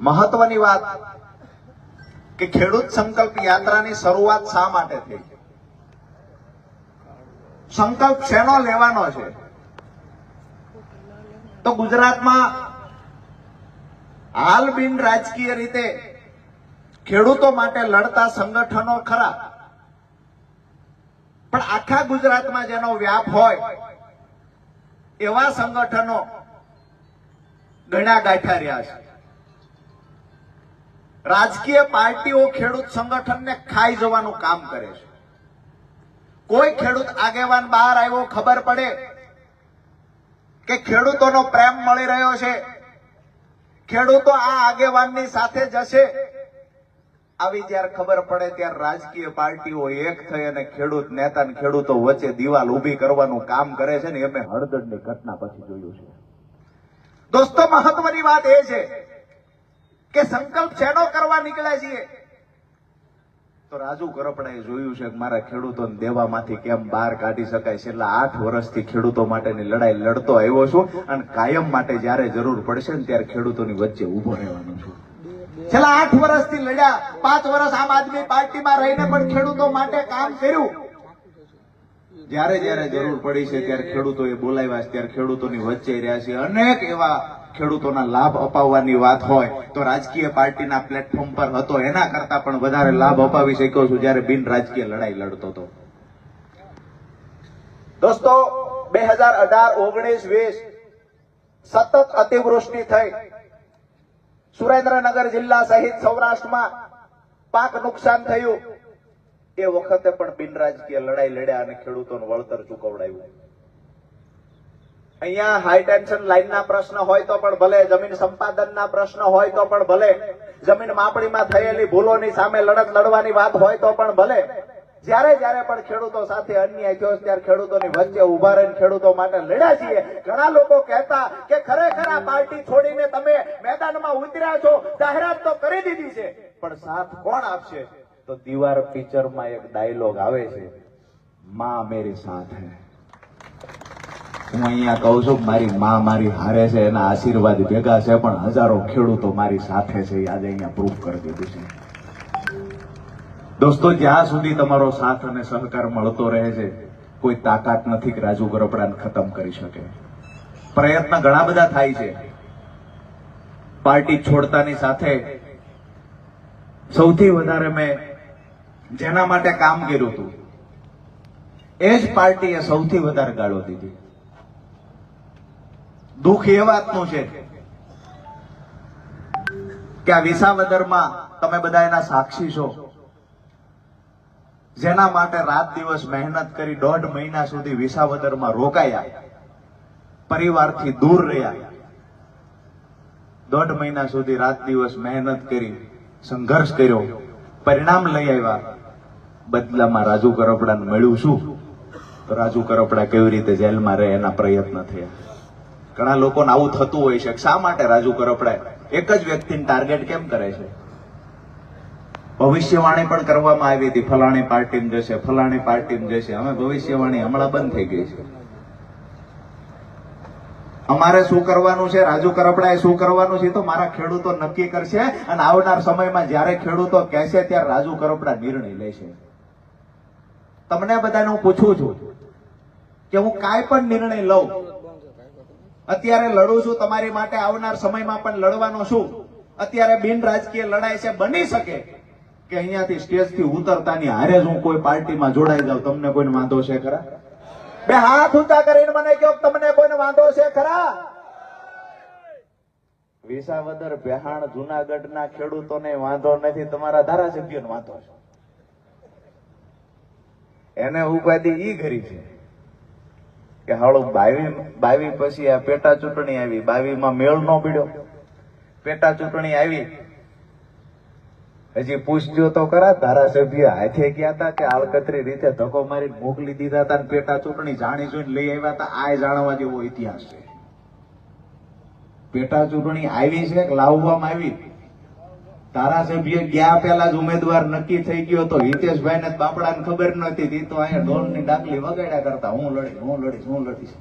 મહત્વની વાત કે ખેડૂત સંકલ્પ યાત્રાની શરૂઆત શા માટે થઈ? સંકલ્પ શેનો લેવાનો છે? તો ગુજરાતમાં હાલ બિન રાજકીય રીતે ખેડૂતો માટે લડતા સંગઠનો ખરા, પણ આખા ગુજરાતમાં જેનો વ્યાપ હોય એવા સંગઠનો ગણ્યા ગાંઠ્યા રહ્યા છે. રાજકીય પાર્ટીઓ ખેડૂત સંગઠનને ખાઈ જવાનું કામ કરે છે. કોઈ ખેડૂત આગેવાન બહાર આવ્યો, ખબર પડે કે ખેડૂતોનો પ્રેમ મળી રહ્યો છે, ખેડૂતો આ આગેવાનની સાથે જશે, આવી જ્યારે ખબર પડે ત્યારે રાજકીય પાર્ટીઓ એક થઈ અને ખેડૂત નેતા અને ખેડૂતો વચ્ચે દિવાલ ઉભી કરવાનું કામ કરે છે ને એ મેં હળદરની ઘટના પછી જોયું છે. દોસ્તો, મહત્વની વાત એ છે કે સંકલ્પ શેનો કરવા નીકળ્યા છીએ? તો રાજુ કરપડાએ જોયું છે કે મારા ખેડૂતોને દેવામાંથી કેમ બહાર કાઢી શકાય. છેલ્લા 8 વર્ષથી ખેડૂતો માટેની લડાઈ લડતો આવ્યો છું અને કાયમ માટે જ્યારે જરૂર પડશે ને ત્યારે ખેડૂતોની વચ્ચે ઉભો રહેવાનો છું. છેલ્લા 8 વર્ષથી લડ્યા, 5 વર્ષ આમ આદમી પાર્ટીમાં રહીને પણ ખેડૂતો માટે કામ કર્યું. જ્યારે જ્યારે જરૂર પડી છે ત્યારે ખેડૂતોએ બોલાવ્યા છે, ત્યારે ખેડૂતોની વચ્ચે રહ્યા છે. અનેક એવા ખેડૂતોના લાભ અપાવવાની વાત હોય તો રાજકીય પાર્ટીના પ્લેટફોર્મ પર હતો એના કરતા પણ વધારે લાભ અપાવી શક્યો છું જ્યારે બિન રાજકીય લડાઈ લડતો હતો. દોસ્તો, 2018, 19, 20 સતત અતિવૃષ્ટિ થઈ. સુરેન્દ્રનગર જિલ્લા સહિત સૌરાષ્ટ્રમાં પાક નુકસાન થયું. એ વખતે પણ બિન રાજકીય લડાઈ લડ્યા અને ખેડૂતોને વળતર ચૂકવડાવ્યું. અહીંયા હાઈ ટેન્શન લાઈનના પ્રશ્ન હોય તો પણ ભલે, જમીન સંપાદનના પ્રશ્ન હોય તો પણ ભલે, જમીન માપણીમાં થયેલી ભૂલોની સામે લડત લડવાની વાત હોય તો પણ ભલે, જ્યારે જ્યારે પણ ખેડૂતો સાથે અન્યાય થયો ત્યારે ખેડૂતોની વચ્ચે ઉભા રહીને ખેડૂતો માટે લડ્યા છીએ. ઘણા લોકો કહેતા કે ખરેખર આ પાર્ટી છોડીને તમે મેદાનમાં ઉતર્યા છો, જાહેરાત તો કરી દીધી છે, પણ સાથ કોણ આપશે? તો દીવાર પિક્ચરમાં એક ડાયલોગ આવે છે, માં મેરી સાથ હૈ. હું અહીંયા કહું છું મારી માં મારી હારે છે, એના આશીર્વાદ ભેગા છે, પણ હજારો ખેડૂતો મારી સાથે છે. આજે અહીંયા પ્રૂફ કરી દીધું છે. દોસ્તો, જ્યાં સુધી તમારો સાથ અને સહકાર મળતો રહે છે, કોઈ તાકાત નથી કે રાજુ કરપડાને ખતમ કરી શકે. પ્રયત્ન ઘણા બધા થાય છે. પાર્ટી છોડતાની સાથે સૌથી વધારે મેં જેના માટે કામ કર્યું હતું એ જ પાર્ટીએ સૌથી વધારે ગાળો દીધી. દુઃખ એ વાતનું છે કે આ વિસાવદરમાં તમે બધા એના સાક્ષી છો, જેના માટે રાત દિવસ મહેનત કરી 1.5 મહિના સુધી વિસાવદરમાં રોકાયા, પરિવારથી દૂર રહ્યા, 1.5 મહિના સુધી રાત દિવસ મહેનત કરી, સંઘર્ષ કર્યો, પરિણામ લઈ આવ્યા. બદલામાં રાજુ કરપડાને મળ્યું શું? તો રાજુ કરપડા કેવી રીતે જેલમાં રહે એના પ્રયત્ન થયા. ઘણા લોકોને આવું થતું હોય છે, શા માટે રાજુ કરપડા એક જ વ્યક્તિને ટાર્ગેટ કેમ કરે છે? ભવિષ્યવાણી પણ કરવામાં આવી હતી, ફલાણી પાર્ટીમાં જશે, ફલાણી પાર્ટીમાં જશે. અમે ભવિષ્યવાણી હમણાં બંધ થઈ ગઈ છે. અમારે શું કરવાનું છે, રાજુ કરપડાએ શું કરવાનું છે તો મારા ખેડૂતો નક્કી કરશે. અને આવનાર સમયમાં જ્યારે ખેડૂતો કહેશે ત્યારે રાજુ કરપડા નિર્ણય લેશે. તમને બધાને હું પૂછું છું કે હું કાંઈ પણ નિર્ણય લઉં, અત્યારે લડું છું તમારી માટે, આવનાર સમયમાં પણ લડવાનો છું. અત્યારે બિન રાજકીય લડાઈ છે, બની શકે કે અહીંયાથી સ્ટેજથી ઉતરતાની હારે જ હું કોઈ પાર્ટીમાં જોડાઈ જાઉં. તમને કોઈને વાંધો છે ખરા? બે હાથ ઊંચા કરીને મને કહો, તમને કોઈને વાંધો છે ખરા? વિસાવદર, બેહાણ, જુનાગઢના ખેડૂતોને વાંધો નથી, તમારા ધારાસભ્યોને વાંધો છે. એને ઉપાધિ ઈ કરી છે કે હાલો 22 પછી આ પેટા ચૂંટણી આવી, 22માં મેળ ન પડ્યો, પેટા ચૂંટણી આવી. હજી પૂછજો તો ખરા, ધારાસભ્ય હાથે ગયા હતા કે આળકતરી રીતે ધક્કો મારી મોકલી દીધા હતા અને પેટા ચૂંટણી જાણી જોઈને લઈ આવ્યા હતા? આ જાણવા જેવો ઇતિહાસ છે. પેટા ચૂંટણી આવી છે કે લાવવામાં આવી? ધારાસભ્ય ગયા પહેલા જ ઉમેદવાર નક્કી થઈ ગયો હતો. હિતેશભાઈ ને બાપડાને ખબર નહોતી, તો અહીંયા ઢોલની ડાકલી વગાડ્યા કરતા હું લડીશ.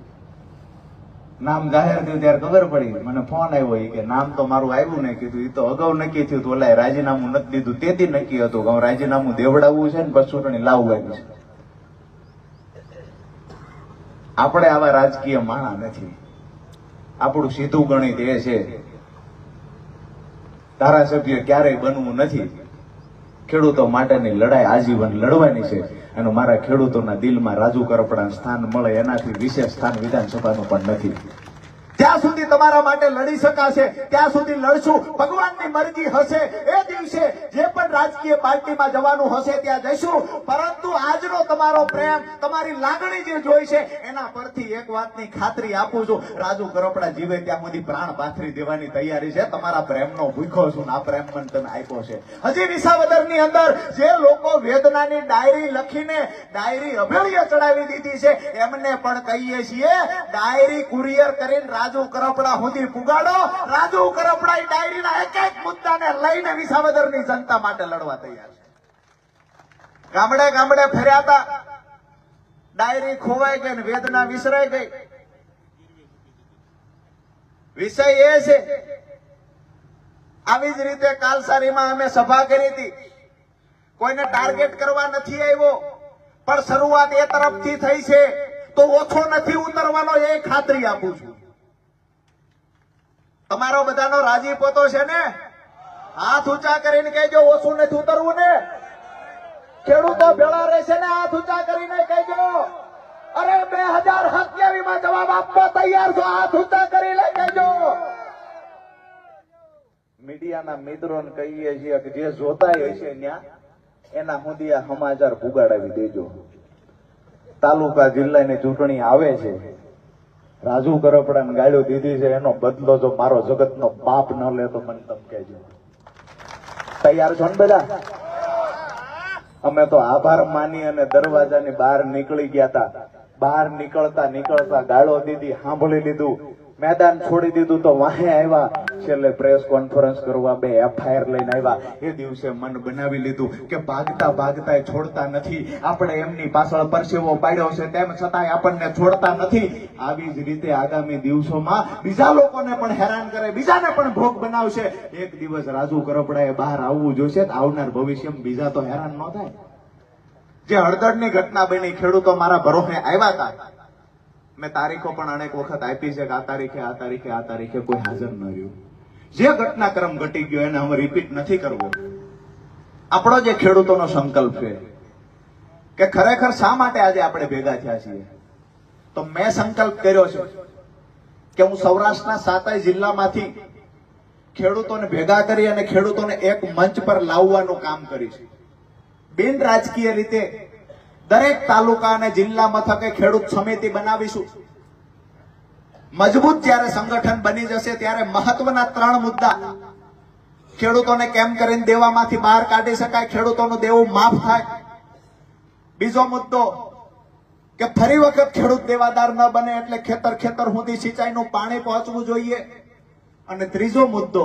નામ જાહેર થયું ત્યારે ખબર પડી, મને ફોન આવ્યો કે નામ તો મારું આવ્યું ને. કીધું એ તો અગાઉ નક્કી થયું હતું, ઓલા રાજીનામું નથી દીધું તેથી નક્કી હતું કે રાજીનામું દેવડાવવું છે ને પછી ચૂંટણી લાવવાની છે. આપણે આવા રાજકીય માણા નથી. આપણું સીધું ગણિત એ છે, ધારાસભ્ય ક્યારેય બનવું નથી. ખેડૂતો માટેની લડાઈ આજીવન લડવાની છે અને મારા ખેડૂતોના દિલમાં રાજુ કરપડા સ્થાન મળે એનાથી વિશેષ સ્થાન વિધાનસભાનું પણ નથી. જ્યાં સુધી તમારા માટે લડી શકાશે ત્યાં સુધી લડશું. ભગવાનની મરજી હશે એ દિવસે જે પણ રાજકીય પાર્ટીમાં જવાનું હશે ત્યાં જઈશું. પરંતુ આજનો તમારો પ્રેમ, તમારી લાગણી જે જોઈ છે એના પરથી એક વાતની ખાતરી આપું છું, રાજુ કરપડા જીવે ત્યાં સુધી પ્રાણ પાથરી દેવાની તૈયારી છે. તમારા પ્રેમનો ભૂખો છું ને આ પ્રેમ મને તમે આપ્યો છે. હજી વિસાવદરની અંદર જે લોકો વેદનાની ડાયરી લખીને ડાયરી અભેળીએ ચડાવી દીધી છે એમને પણ કહીએ છીએ, ડાયરી કુરિયર કરીને રાજુ કરપડા સુધી પુગાડો. રાજુ કરપડા ડાયરીના એક એક મુદ્દાને લઈને વિસાવદરની જનતા માટે લડવા તૈયાર છે. ગામડે ગામડે ફર્યા હતા, ડાયરી ખોવાઈ ગઈ ને વેદના વિસરાઈ ગઈ. વિષય એ છે, આવી જ રીતે કાલસારીમાં અમે સભા કરી હતી. કોઈને ટાર્ગેટ કરવા નથી આવ્યો, પણ શરૂઆત એ તરફથી થઈ છે તો ઓછો નથી ઉતરવાનો એ ખાતરી આપું છું. તમારો બધાનો રાજીપો તો છે ને? હાથ ઊંચા કરીને કહેજો ઓછું નથી ઉતરવું ને. ખેડૂતો ભેળા રહેશે ને, હાથ ઊંચા કરીને કહેજો. અરે 2027 માં જવાબ આપવા તૈયાર છો? હાથ ઊંચા કરીને કહેજો. મીડિયાના મિત્રોને કહીએ છીએ કે જે જોતા હશે ત્યાં એના સુધી આ સમાચાર પુગાડાવી દેજો. તાલુકા જિલ્લાની ચૂંટણી આવે છે, રાજુ કરપડાને ગાળ્યો દીધી છે, એનો બદલો જો મારો જગતનો બાપ ન લે તો મને તમે કહેજો. તૈયાર છો ને બધા? અમે તો આભાર માની અને દરવાજાની બહાર નીકળી ગયા હતા. બહાર નીકળતા નીકળતા ગાળો દીધી, સાંભળી લીધું, મેદાન છોડી દીધું તો વાહે આવ્યા. છેલ્લે પ્રેસ કોન્ફરન્સ કરવા 2 FIR લઈને આવ્યા. એ દિવસે મન બનાવી લીધું કે ભાગતા ભાગતા છોડતા નથી. આપણે એમની પાછળ પરસેવો પાડ્યો છે તેમ છતાંય આપણને છોડતા નથી. આવી જ રીતે આગામી દિવસોમાં બીજા લોકોને પણ હેરાન કરે, બીજાને પણ ભોગ બનાવશે. એક દિવસ રાજુ કરપડાએ બહાર આવવું જોઈશે. આવનાર ભવિષ્યમાં બીજા તો હેરાન ન થાય. જે હળદરની ઘટના બની, ખેડૂતો મારા ભરોસે આવ્યા હતા. મેં તારીખો પણ અનેક વખત આપી છે કે આ તારીખે કોઈ હાજર ન રહ્યું. જે ઘટનાક્રમ ઘટી ગયો એને હવે રિપીટ નથી કરવો. આપણો જે ખેડૂતોનો સંકલ્પ છે કે ખરેખર શા માટે આજે આપણે ભેગા થયા છીએ, તો મેં સંકલ્પ કર્યો છે કે હું સૌરાષ્ટ્રના 7 જિલ્લામાંથી ખેડૂતોને ભેગા કરી અને ખેડૂતોને એક મંચ પર લાવવાનું કામ કરીશ. બિન રાજકીય રીતે દરેક તાલુકા અને જિલ્લા મથકે ખેડૂત સમિતિ બનાવીશું. મજબૂત જ્યારે સંગઠન બની જશે ત્યારે મહત્વના 3 મુદ્દા ખેડૂતોને કેમ કરીને દેવામાંથી બહાર કાઢી શકાય, ખેડૂતોનું દેવું માફ થાય. બીજો મુદ્દો કે ફરી વખત ખેડૂત દેવાદાર ન બને એટલે ખેતર સુધી સિંચાઈનું પાણી પહોંચવું જોઈએ. અને ત્રીજો મુદ્દો,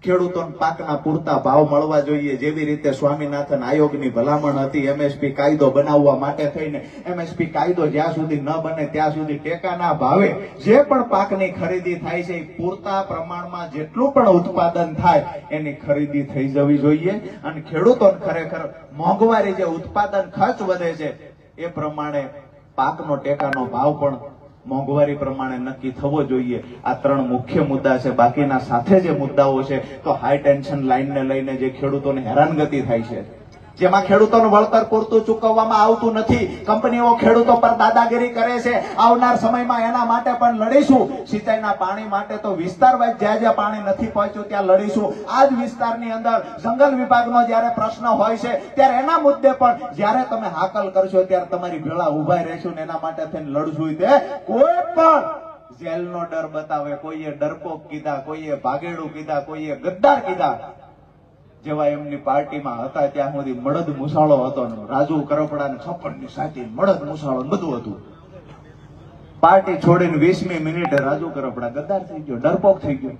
ખેડૂતોને પાકના પૂરતા ભાવ મળવા જોઈએ. જેવી રીતે સ્વામિનાથન આયોગની ભલામણ હતી MSP કાયદો બનાવવા માટે થઈને, MSP કાયદો જ્યાં સુધી ન બને ત્યાં સુધી ટેકાના ભાવે જે પણ પાકની ખરીદી થાય છે એ પૂરતા પ્રમાણમાં જેટલું પણ ઉત્પાદન થાય એની ખરીદી થઈ જવી જોઈએ. અને ખેડૂતોને ખરેખર મોંઘવારી, જે ઉત્પાદન ખર્ચ વધે છે એ પ્રમાણે પાકનો ટેકાનો ભાવ પણ મોંઘવારી પ્રમાણે નક્કી થવો જોઈએ. આ 3 મુખ્ય મુદ્દા છે. બાકીના સાથે જે મુદ્દાઓ છે તો હાઈ ટેન્શન લાઈનને લઈને જે ખેડૂતોને હેરાનગતિ થાય છે, જેમાં ખેડૂતોનું વળતર પૂરતું ચૂકવવામાં આવતું નથી, કંપનીઓ ખેડૂતો પર દાદાગીરી કરે છે, આવનાર સમયમાં એના માટે પણ લડીશું. સિંચાઈના પાણી માટે તો વિસ્તાર વાઇઝ જ્યાં જ્યાં પાણી નથી પહોંચ્યું ત્યાં લડીશું. આ જ વિસ્તારની અંદર જંગલ વિભાગનો જ્યારે પ્રશ્ન હોય છે ત્યારે એના મુદ્દે પણ જ્યારે તમે હાકલ કરશો ત્યારે તમારી ભેળા ઉભા રહેશું ને એના માટે થઈને લડશું. તે કોઈ પણ જેલનો ડર બતાવે, કોઈએ ડરપોક કીધા, કોઈએ ભાગેડું કીધા, કોઈએ ગદ્દાર કીધા, જેવા એમની પાર્ટીમાં હતા ત્યાં સુધી મળદ મુસાળો હતો. રાજુ કરપડા ને 56ની સાચી મળદ મુસાળો બધું હતું. પાર્ટી છોડીને 20મી મિનિટે રાજુ કરપડા ગદ્દાર થઈ ગયો, ડરપોક થઈ ગયો.